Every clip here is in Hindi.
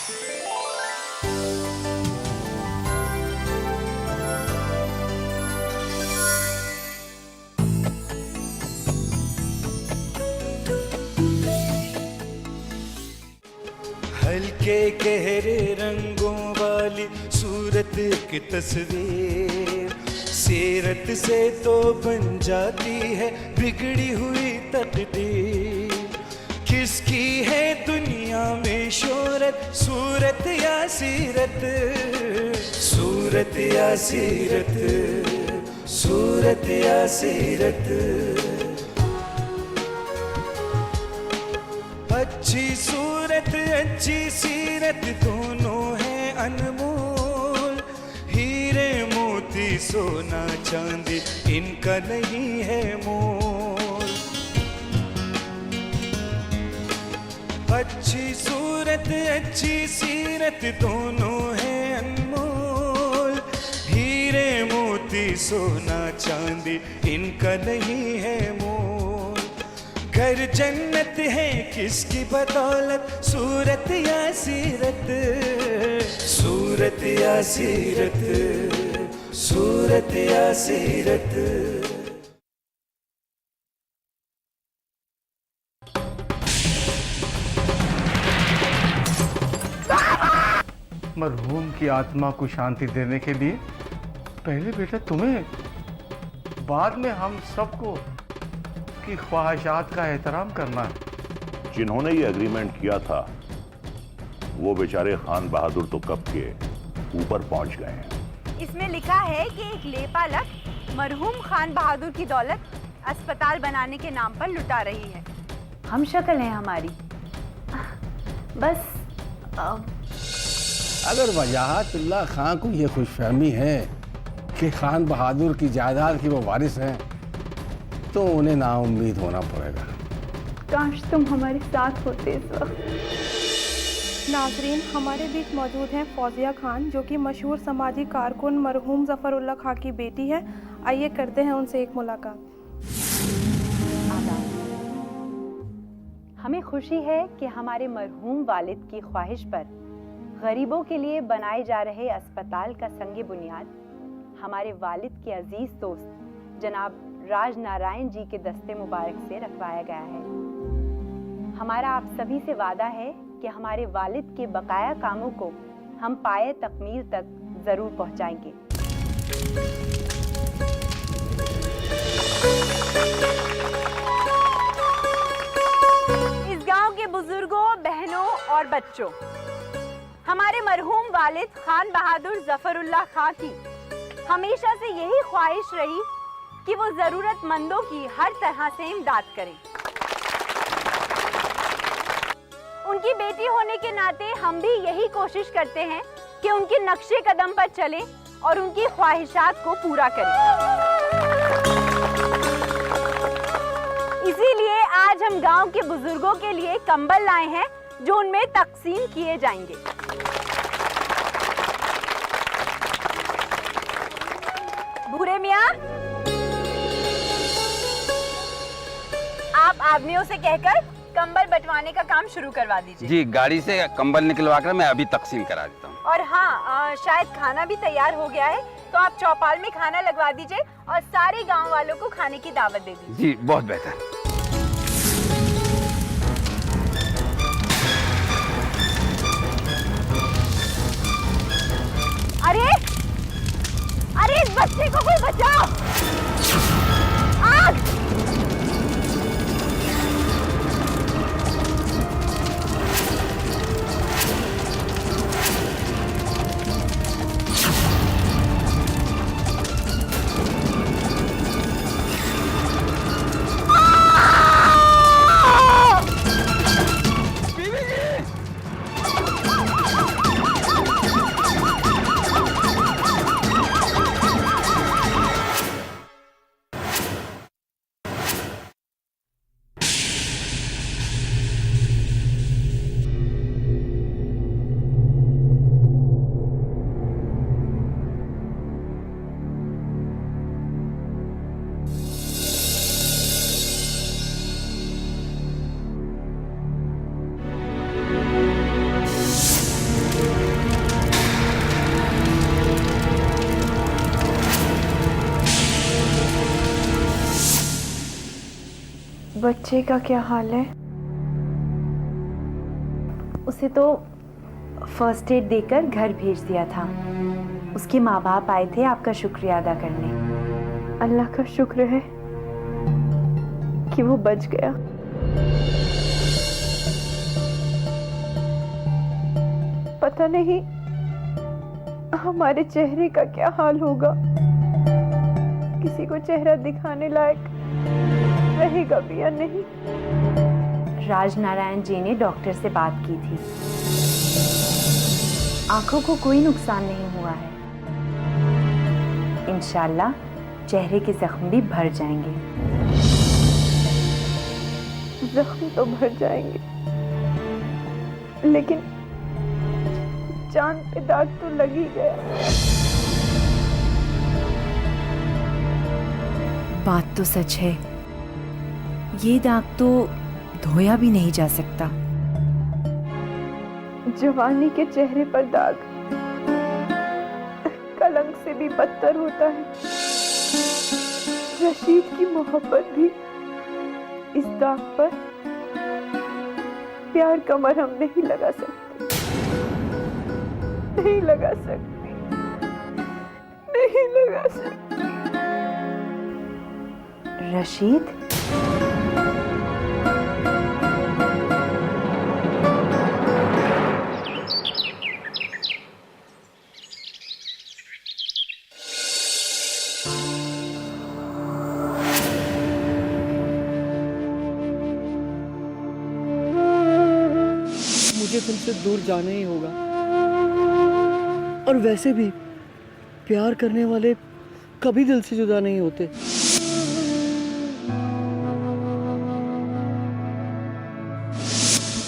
हल्के गहरे रंगों वाली सूरत की तस्वीर सीरत से तो बन जाती है बिगड़ी हुई तकदीर। किसकी है दुनिया में शोहरत, सूरत या सीरत, सूरत या सीरत, सूरत या सीरत। अच्छी सूरत अच्छी सीरत दोनों हैं अनमोल, हीरे मोती सोना चांदी इनका नहीं है मोल। अच्छी सूरत अच्छी सीरत दोनों हैं अनमोल, हीरे मोती सोना चांदी इनका नहीं है मोल। घर जन्नत है किसकी बदौलत, सूरत या सीरत, सूरत या सीरत, सूरत या सीरत। मरहूम की आत्मा को शांति देने के लिए पहले बेटा तुम्हें, बाद में हम सबको की ख्वाहिशात का एहतराम करना है। जिन्होंने ये एग्रीमेंट किया था वो बेचारे खान बहादुर तो कब के ऊपर पहुंच गए हैं। इसमें लिखा है कि एक लेपालक मरहूम खान बहादुर की दौलत अस्पताल बनाने के नाम पर लुटा रही है। हम शक्ल है हमारी, बस अगर वजाहतुल्लाह खां को ये खुशफहमी है कि खान बहादुर की जायदाद की वो वारिस हैं, तो उन्हें नाउम्मीद होना पड़ेगा। काश तुम हमारे साथ होते इस वक्त। नाजरीन, हमारे बीच मौजूद हैं फौजिया खान, जो कि मशहूर समाजी कारकुन मरहूम ज़फ़रुल्लाह खां की बेटी है। आइए करते हैं उनसे एक मुलाकात। हमें खुशी है कि हमारे मरहूम वालिद की ख्वाहिश पर गरीबों के लिए बनाए जा रहे अस्पताल का संगे बुनियाद हमारे वालिद के अजीज दोस्त जनाब राज नारायण जी के दस्ते मुबारक से रखवाया गया है। हमारा आप सभी से वादा है कि हमारे वालिद के बकाया कामों को हम पाए तकमील तक जरूर पहुंचाएंगे। इस गांव के बुजुर्गों, बहनों और बच्चों, हमारे मरहूम वालिद खान बहादुर ज़फ़रुल्लाह खां की हमेशा से यही ख्वाहिश रही कि वो जरूरतमंदों की हर तरह से इमदाद करें। उनकी बेटी होने के नाते हम भी यही कोशिश करते हैं कि उनके नक्शे कदम पर चलें और उनकी ख्वाहिशात को पूरा करें। इसीलिए आज हम गांव के बुजुर्गों के लिए कंबल लाए हैं जो उनमें तकसीम किए जाएंगे। भूरे मियां, आप आदमियों से कहकर कंबल बंटवाने का काम शुरू करवा दीजिए। जी, गाड़ी से कंबल निकलवा कर मैं अभी तकसीम करा देता हूँ। और हाँ, शायद खाना भी तैयार हो गया है, तो आप चौपाल में खाना लगवा दीजिए और सारे गांव वालों को खाने की दावत दे दीजिए। जी, बहुत बेहतर। अरे अरे, इस बच्चे को कोई बचाओ! आग! आग! बच्चे का क्या हाल है? उसे तो फर्स्ट एड देकर घर भेज दिया था। उसके माँ बाप आए थे आपका शुक्रिया अदा करने। अल्लाह का शुक्र है कि वो बच गया। पता नहीं हमारे चेहरे का क्या हाल होगा। किसी को चेहरा दिखाने लायक रहेगा भी या नहीं। राजनारायण जी ने डॉक्टर से बात की थी। आंखों को कोई नुकसान नहीं हुआ है। इंशाल्लाह चेहरे के जख्म भी भर जाएंगे। जख्म तो भर जाएंगे, लेकिन चांद पे दाग तो लग ही गया। बात तो सच है, ये दाग तो धोया भी नहीं जा सकता। जवानी के चेहरे पर दाग कलंक से भी बदतर होता है। रशीद की मोहब्बत भी इस दाग पर प्यार का मरहम नहीं लगा सकती। नहीं लगा सकती, नहीं लगा सकती। रशीद, मुझे तुमसे दूर जाना ही होगा। और वैसे भी प्यार करने वाले कभी दिल से जुदा नहीं होते।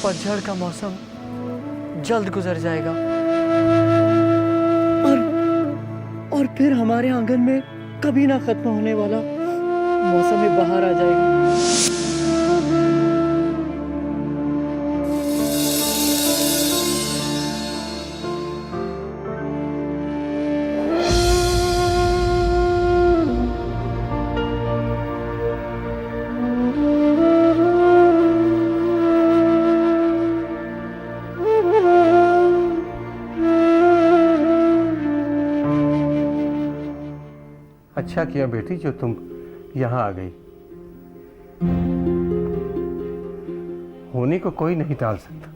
पतझड़ का मौसम जल्द गुजर जाएगा और फिर हमारे आंगन में कभी ना खत्म होने वाला मौसम बहार आ जाएगा। अच्छा किया बेटी जो तुम यहाँ आ गई। होने को कोई नहीं टाल सकता।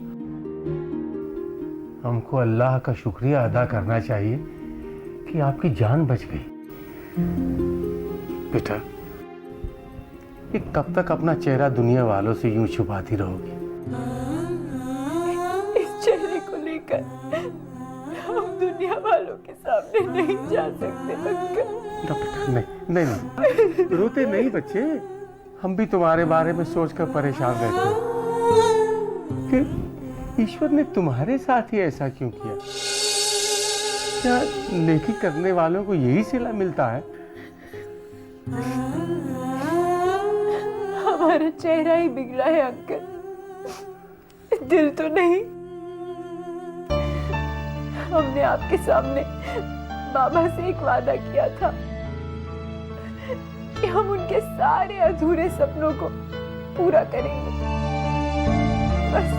हमको अल्लाह का शुक्रिया अदा करना चाहिए कि आपकी जान बच गई। बेटा, ये कब तक अपना चेहरा दुनिया वालों से यूं छुपाती रहोगी? इस चेहरे को लेकर हम दुनिया वालों के सामने नहीं जा सकते अंकल। नहीं नहीं नहीं, रोते नहीं बच्चे। हम भी तुम्हारे बारे में सोचकर परेशान रहते हैं कि ईश्वर ने तुम्हारे साथ ही ऐसा क्यों किया। क्या नेकी करने वालों को यही सिला मिलता है? हमारा चेहरा ही बिगड़ा है अंकल, दिल तो नहीं। हमने आपके सामने बाबा से एक वादा किया था कि हम उनके सारे अधूरे सपनों को पूरा करेंगे। बस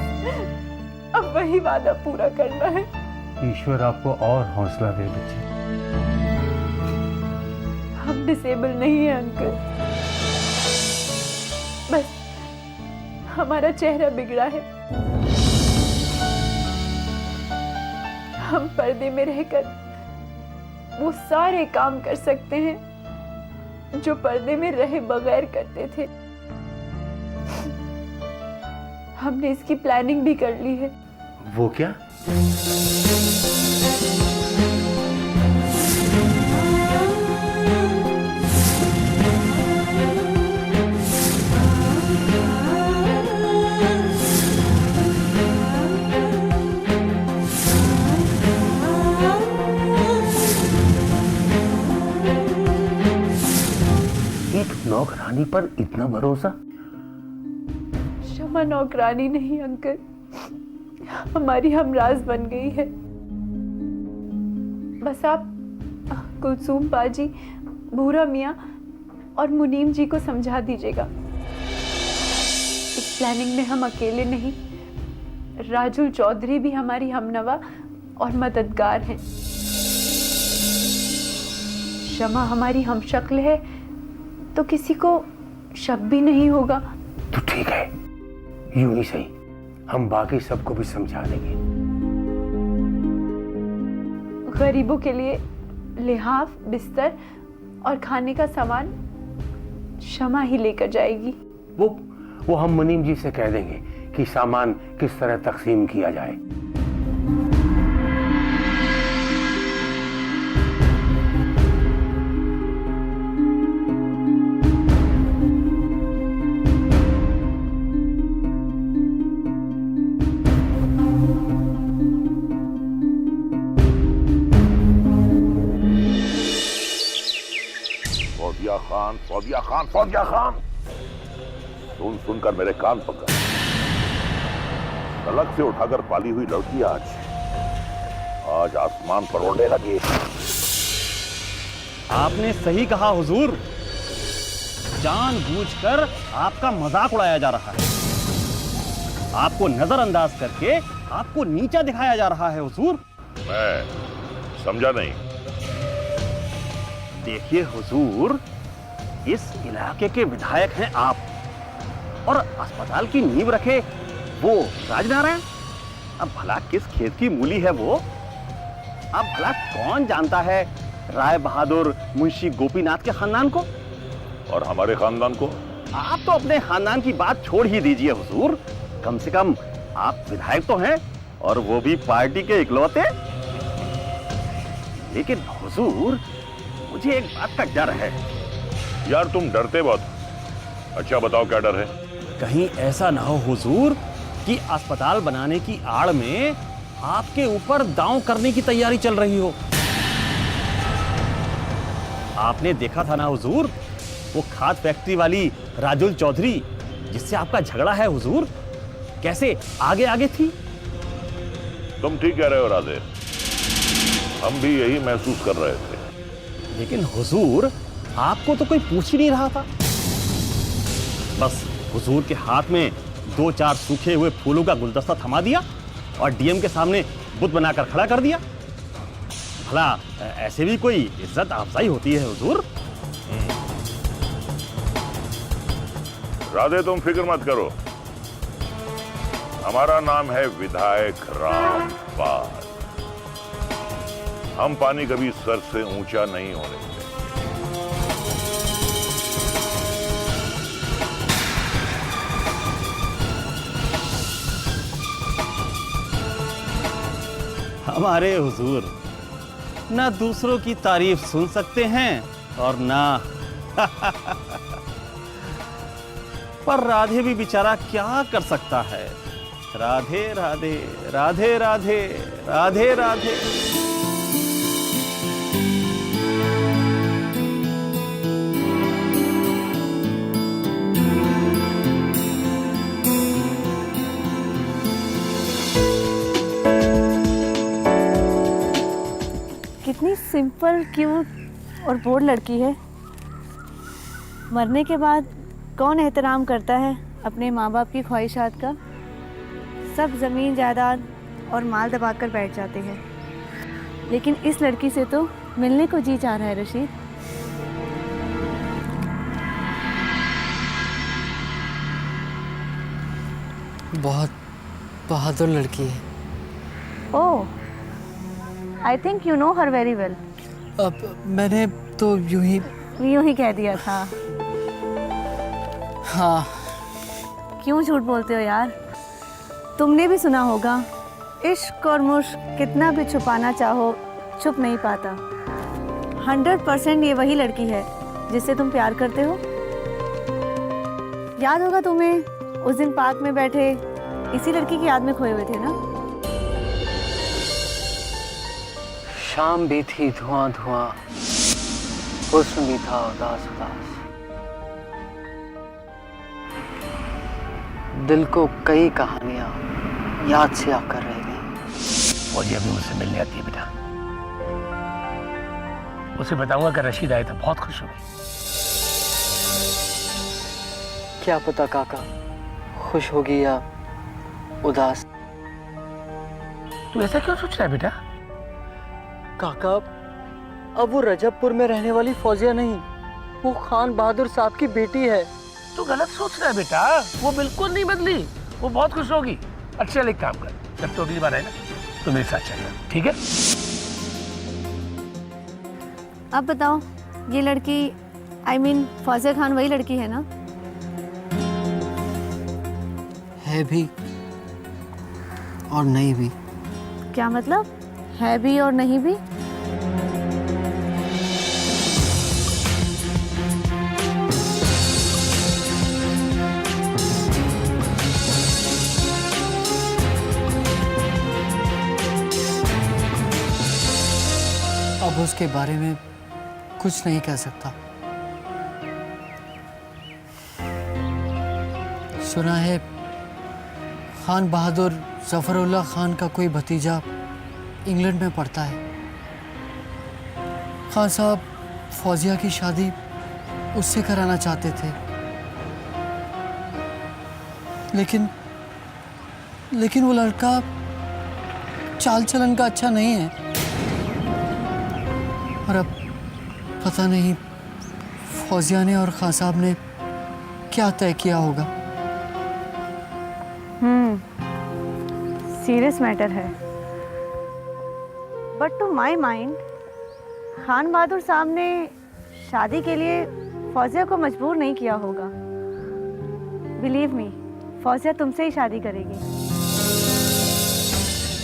अब वही वादा पूरा करना है। ईश्वर आपको और हौसला दे बच्चे। हम डिसेबल नहीं है अंकल, बस हमारा चेहरा बिगड़ा है। हम पर्दे में रहकर वो सारे काम कर सकते हैं जो पर्दे में रहे बगैर करते थे। हमने इसकी प्लानिंग भी कर ली है। वो क्या? नौकरानी पर इतना भरोसा? शमा नौकरानी नहीं अंकल, हमारी हमराज बन गई है। बस आप कुलसूम बाजी, भूरा मियाँ और मुनीम जी को समझा दीजिएगा। इस प्लानिंग में हम अकेले नहीं, राजुल चौधरी भी हमारी हमनवा और मददगार हैं। शमा हमारी हमशक्ल है तो किसी को शक भी नहीं होगा। तो ठीक है, यूं ही सही, हम बाकी सबको भी समझा देंगे। गरीबों के लिए लिहाफ, बिस्तर और खाने का सामान शमा ही लेकर जाएगी। वो हम मुनीम जी से कह देंगे कि सामान किस तरह तकसीम किया जाए। फौजिया खान सुन सुनकर मेरे कान पकड़। सड़क से उठाकर पाली हुई लड़की आज आसमान पर उड़ने लगी। आपने सही कहा हुजूर, जानबूझकर आपका मजाक उड़ाया जा रहा है। आपको नजरअंदाज करके आपको नीचा दिखाया जा रहा है हुजूर। मैं समझा नहीं। देखिए हुजूर, इस इलाके के विधायक हैं आप और अस्पताल की नींव रखे वो राजनारायण। अब भला किस खेत की मूली है वो? अब भला कौन जानता है राय बहादुर मुंशी गोपीनाथ के खानदान को? और हमारे खानदान को? आप तो अपने खानदान की बात छोड़ ही दीजिए हुजूर, कम से कम आप विधायक तो हैं, और वो भी पार्टी के इकलौते। लेकिन हुजूर, मुझे एक बात का डर है। यार तुम डरते बहुत। अच्छा बताओ क्या डर है? कहीं ऐसा ना हो हुजूर कि अस्पताल बनाने की आड़ में आपके ऊपर दांव करने की तैयारी चल रही हो। आपने देखा था ना हुजूर, वो खाद फैक्ट्री वाली राजुल चौधरी जिससे आपका झगड़ा है हुजूर, कैसे आगे आगे थी। तुम ठीक कह रहे हो राधे, हम भी यही महसूस कर रहे थे। लेकिन हुजूर, आपको तो कोई पूछ ही नहीं रहा था। बस हुजूर के हाथ में 2-4 सूखे हुए फूलों का गुलदस्ता थमा दिया और डीएम के सामने बुत बनाकर खड़ा कर दिया। भला ऐसे भी कोई इज्जत अफजाई होती है हुजूर? राधे तुम फिक्र मत करो, हमारा नाम है विधायक रामपाल। हम पानी कभी सर से ऊंचा नहीं होने देते। हमारे हुजूर ना दूसरों की तारीफ सुन सकते हैं और ना पर राधे भी बेचारा क्या कर सकता है। राधे राधे राधे राधे राधे राधे। कितनी सिंपल, क्यूट और बोल्ड लड़की है। मरने के बाद कौन एहतराम करता है अपने माँ बाप की ख्वाहिशात का? सब ज़मीन जायदाद और माल दबाकर बैठ जाते हैं, लेकिन इस लड़की से तो मिलने को जी चाह रहा है रशीद। बहुत बहादुर लड़की है। Oh, I think you know her very well. अब मैंने तो यूं ही कह दिया था। हाँ। क्यों झूठ बोलते हो यार? तुमने भी सुना होगा, इश्क और मुश्क कितना भी छुपाना चाहो छुप नहीं पाता। 100% ये वही लड़की है जिससे तुम प्यार करते हो। याद होगा तुम्हें, उस दिन पार्क में बैठे इसी लड़की की याद में खोए हुए थे ना? शाम भी थी धुआं धुआं, हुस्न भी था उदास उदास। दिल को कई कहानियां याद से आकर रह गई। फौजी अभी मुझसे मिलने आती है बेटा, उसे बताऊंगा कि रशीद आए तो बहुत खुश होगी। क्या पता काका, खुश होगी या उदास। तू ऐसा क्यों सोच रहा है बेटा? काका, अब वो रजबपुर में रहने वाली फौजिया नहीं, वो खान बहादुर साहब की बेटी है। तू गलत सोच रहा है बेटा, वो बिल्कुल नहीं बदली, वो बहुत खुश होगी। अच्छा चल एक काम कर, जब तो अगली बार आए ना तो मेरे साथ चलना, ठीक है? अब बताओ, ये लड़की फौजिया खान वही लड़की है ना? है भी और नहीं भी। क्या मतलब, है भी और नहीं भी? अब उसके बारे में कुछ नहीं कह सकता। सुना है खान बहादुर जफरुल्लाह खान का कोई भतीजा इंग्लैंड में पढ़ता है। खान साहब फौजिया की शादी उससे कराना चाहते थे, लेकिन वो लड़का चाल चलन का अच्छा नहीं है। और अब पता नहीं फौजिया ने और खान साहब ने क्या तय किया होगा। सीरियस मैटर है। But to my mind Khan Bahadur साहब ने शादी के लिए फौजिया को मजबूर नहीं किया होगा। बिलीव मी, फौजिया तुमसे ही शादी करेगी।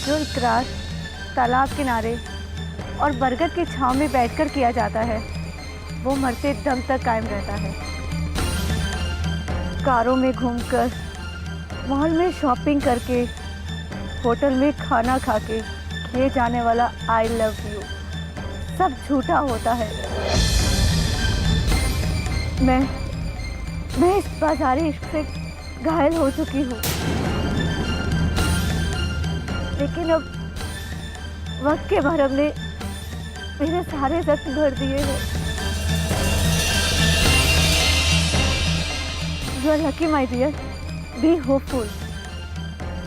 जो इकरार तालाब किनारे और बरगद की छांव में बैठकर किया जाता है, वो मरते दम तक कायम रहता है। कारों में घूमकर, मॉल में शॉपिंग करके, होटल में खाना खाके किए जाने वाला आई लव यू सब झूठा होता है। मैं इस बाजारी इश्क से घायल हो चुकी हूँ, लेकिन अब वक्त के भरम ने मेरे सारे जख्म भर दिए हैं। You are lucky my dear, be hopeful.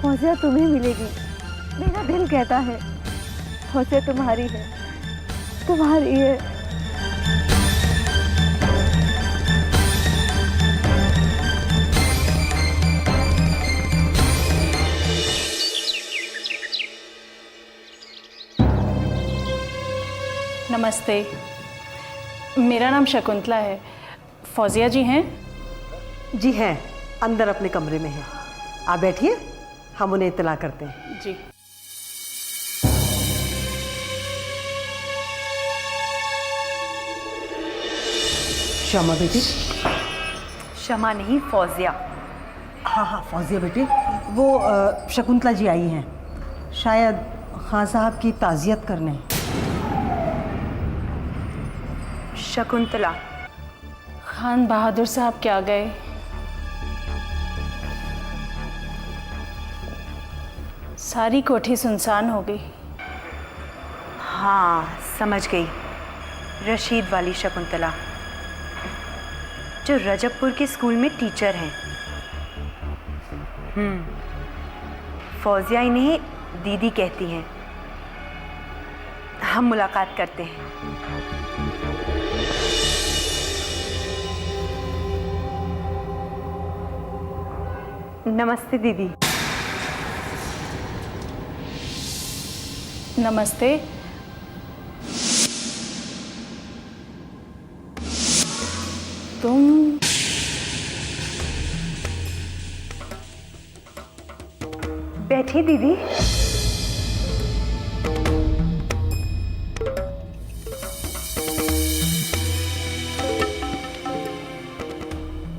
Fauzia तुम्हें मिलेगी, मेरा दिल कहता है। फौजिया तुम्हारी है, तुम्हारी है। नमस्ते, मेरा नाम शकुंतला है। फौजिया जी हैं? जी हैं, अंदर अपने कमरे में हैं। आप बैठिए, हम उन्हें इत्तला करते हैं। जी। शमा बेटी। शमा नहीं, फौजिया। हाँ फौजिया बेटी, वो शकुंतला जी आई हैं, शायद खान साहब की ताज़ियत करने। शकुंतला। खान बहादुर साहब क्या गए? सारी कोठी सुनसान हो गई। हाँ, समझ गई। रशीद वाली शकुंतला, जो रजबपुर के स्कूल में टीचर हैं। फौजिया इन्हें दीदी कहती हैं। हम मुलाकात करते हैं। नमस्ते दीदी। नमस्ते। तुम बैठिए दीदी।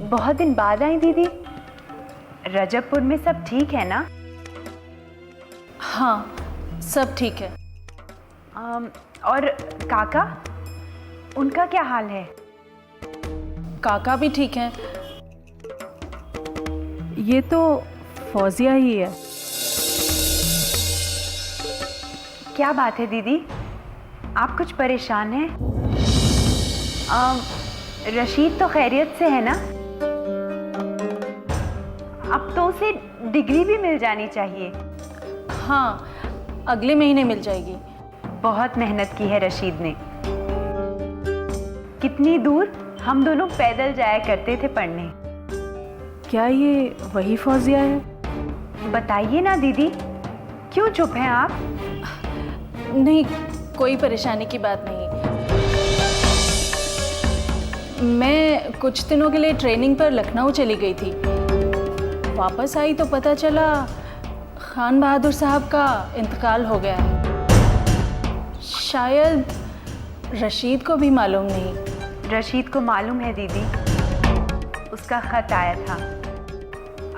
बहुत दिन बाद आई दीदी। रजबपुर में सब ठीक है ना? हाँ, सब ठीक है। और काका, उनका क्या हाल है? काका भी ठीक हैं। ये तो फौजिया ही है। क्या बात है दीदी, आप कुछ परेशान हैं? रशीद तो खैरियत से है ना? अब तो उसे डिग्री भी मिल जानी चाहिए। हाँ, अगले महीने मिल जाएगी। बहुत मेहनत की है रशीद ने। कितनी दूर हम दोनों पैदल जाया करते थे पढ़ने। क्या ये वही फौजिया है? बताइए ना दीदी, क्यों चुप हैं आप? नहीं, कोई परेशानी की बात नहीं। मैं कुछ दिनों के लिए ट्रेनिंग पर लखनऊ चली गई थी। वापस आई तो पता चला खान बहादुर साहब का इंतकाल हो गया है। शायद रशीद को भी मालूम नहीं। रशीद को मालूम है दीदी, उसका खत आया था।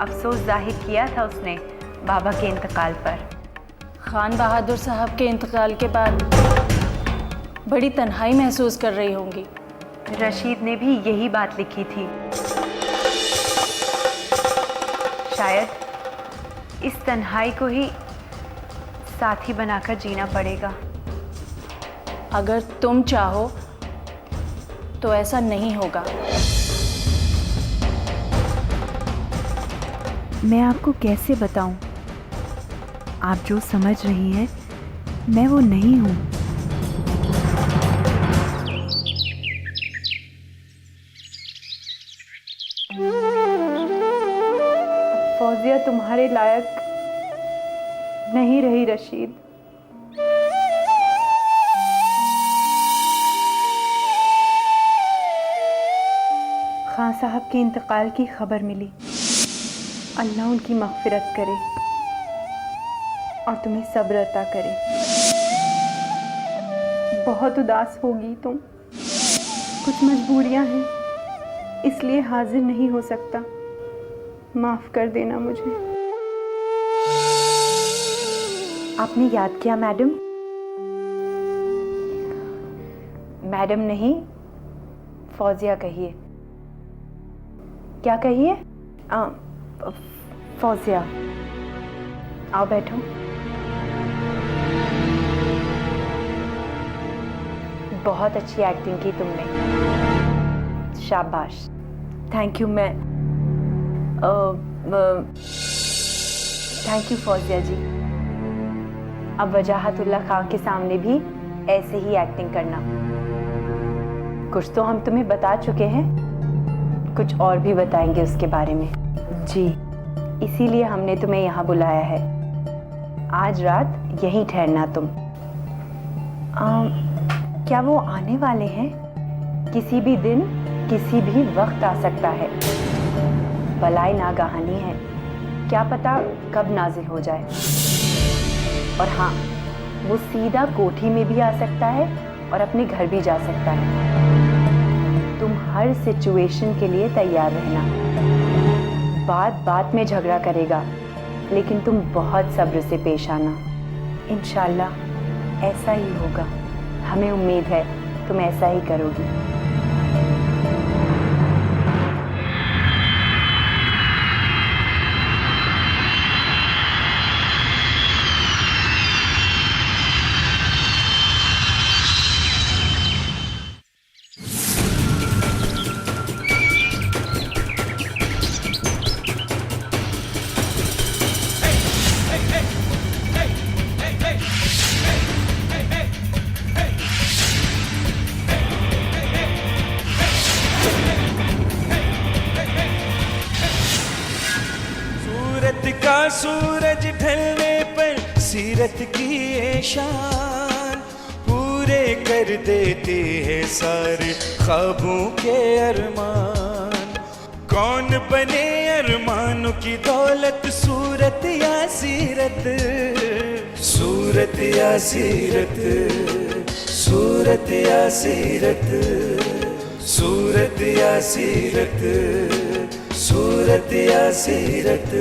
अफसोस जाहिर किया था उसने बाबा के इंतकाल पर। खान बहादुर साहब के इंतकाल के बाद बड़ी तन्हाई महसूस कर रही होंगी। रशीद ने भी यही बात लिखी थी। शायद इस तन्हाई को ही साथी बनाकर जीना पड़ेगा। अगर तुम चाहो तो ऐसा नहीं होगा। मैं आपको कैसे बताऊं? आप जो समझ रही हैं, मैं वो नहीं हूं। फौजिया तुम्हारे लायक नहीं रही रशीद। खान साहब के इंतकाल की खबर मिली। अल्लाह उनकी मग़फ़िरत करे और तुम्हें सब्र अता करे। बहुत उदास होगी तुम। कुछ मजबूरियां हैं, इसलिए हाजिर नहीं हो सकता। माफ़ कर देना मुझे। आपने याद किया मैडम? मैडम नहीं, फौजिया कहिए। क्या कहिए? फौजिया, आओ बैठो। बहुत अच्छी एक्टिंग की तुमने, शाबाश। Thank you. मैं थैंक यू फौजिया जी। अब वजाहतुल्लाह खान के सामने भी ऐसे ही एक्टिंग करना। कुछ तो हम तुम्हें बता चुके हैं, कुछ और भी बताएंगे उसके बारे में। जी, इसीलिए हमने तुम्हें यहाँ बुलाया है। आज रात यहीं ठहरना तुम। क्या वो आने वाले हैं? किसी भी दिन, किसी भी वक्त आ सकता है। बलाए नागाहानी है, क्या पता कब नाजिल हो जाए। और हाँ, वो सीधा कोठी में भी आ सकता है और अपने घर भी जा सकता है। तुम हर सिचुएशन के लिए तैयार रहना। बात बात में झगड़ा करेगा, लेकिन तुम बहुत सब्र से पेश आना। इंशाल्लाह ऐसा ही होगा। हमें उम्मीद है तुम ऐसा ही करोगी। का सूरज ढलने पर सीरत की ये शान पूरे कर देती है सारे ख्वाबों के अरमान। कौन बने अरमानों की दौलत, सूरत या सीरत, सूरत या सीरत, सूरत या सीरत, सूरत या सीरत, सूरत या सीरत।